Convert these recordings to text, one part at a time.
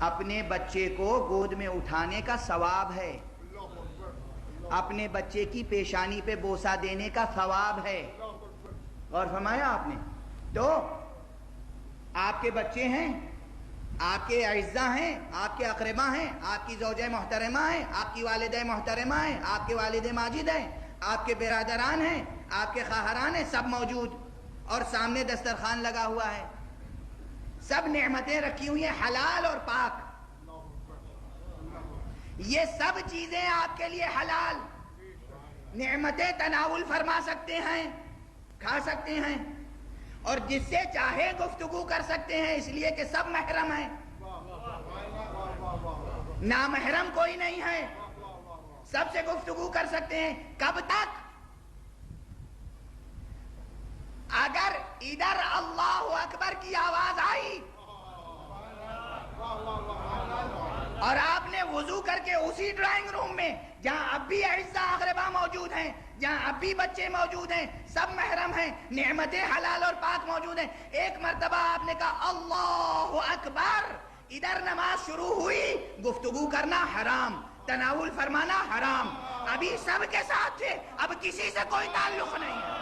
اپنے بچے کو گود میں اٹھانے کا ثواب ہے، اپنے بچے کی پیشانی پہ بوسہ دینے کا ثواب ہے. اور فرمایا آپ نے تو آپ کے بچے ہیں، آپ کے اعزاء ہیں، آپ کے اقربا ہیں، آپ کی زوجہ محترمہ ہیں، آپ کی والدہ محترمہ ہیں، آپ کے والد ماجد ہیں، آپ کے برادران ہیں، آپ کے خواہران ہیں، سب موجود، اور سامنے دسترخوان لگا ہوا ہے، سب نعمتیں رکھی ہوئی ہیں حلال اور پاک. یہ سب چیزیں آپ کے لیے حلال نعمتیں تناول فرما سکتے ہیں، کھا سکتے ہیں، اور جس سے چاہے گفتگو کر سکتے ہیں، اس لیے کہ سب محرم ہیں، نامحرم کوئی نہیں ہے، سب سے گفتگو کر سکتے ہیں. کب تک؟ اگر ادھر اللہ اکبر کی آواز آئی اور آپ نے وضو کر کے اسی ڈرائنگ روم میں جہاں اب بھی اعزاء اقربا موجود ہیں، جہاں اب بھی بچے موجود ہیں، سب محرم ہیں، نعمتیں حلال اور پاک موجود ہیں، ایک مرتبہ آپ نے کہا اللہ اکبر، ادھر نماز شروع ہوئی، گفتگو کرنا حرام، تناول فرمانا حرام. ابھی سب کے ساتھ تھے، اب کسی سے کوئی تعلق نہیں ہے.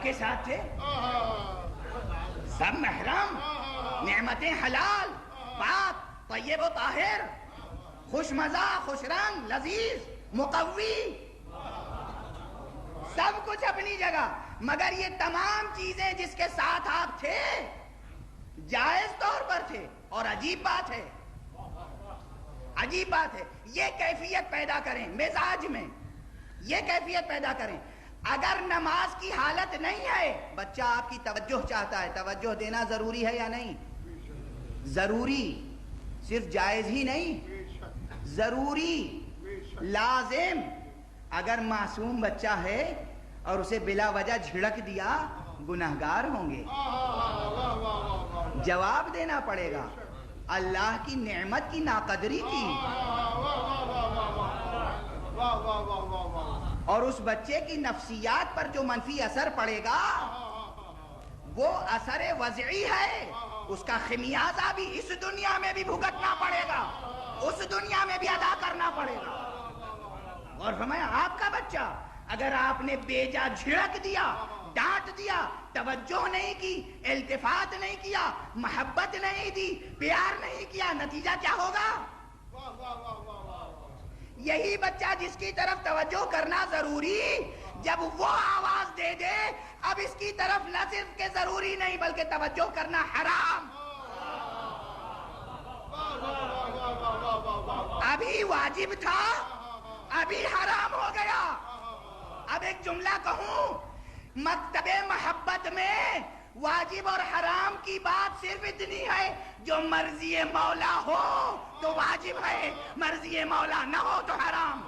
کے ساتھ تھے، سب محرم، نعمتیں حلال، پاک، طیب و طاہر، خوش مزہ، خوش رنگ، لذیذ، مقوی، سب کچھ اپنی جگہ. مگر یہ تمام چیزیں جس کے ساتھ آپ تھے جائز طور پر تھے. اور عجیب بات ہے، عجیب بات ہے، یہ کیفیت پیدا کریں مزاج میں، یہ کیفیت پیدا کریں. اگر نماز کی حالت نہیں ہے، بچہ آپ کی توجہ چاہتا ہے، توجہ دینا ضروری ہے یا نہیں؟ ضروری، صرف جائز ہی نہیں، ضروری، لازم. اگر معصوم بچہ ہے اور اسے بلا وجہ جھڑک دیا، گنہگار ہوں گے، جواب دینا پڑے گا. اللہ کی نعمت کی ناقدری کی، اور اس بچے کی نفسیات پر جو منفی اثر پڑے گا وہ اثر وضعی ہے، اس کا خمیازہ بھی اس دنیا میں بھی بھگتنا پڑے گا، اس دنیا میں بھی ادا کرنا پڑے گا. اور فرمایا آپ کا بچہ اگر آپ نے بیجا جھڑک دیا، ڈانٹ دیا، توجہ نہیں کی، التفات نہیں کیا، محبت نہیں دی، پیار نہیں کیا، نتیجہ کیا ہوگا؟ یہی بچہ جس کی طرف توجہ کرنا ضروری، جب وہ آواز دے دے اب اس کی طرف نہ صرف کہ ضروری نہیں بلکہ توجہ کرنا حرام. ابھی واجب تھا، ابھی حرام ہو گیا. اب ایک جملہ کہوں، مکتب محبت میں واجب اور حرام کی بات صرف اتنی ہے، جو مرضی مولا ہو تو واجب ہے، مرضی مولا نہ ہو تو حرام.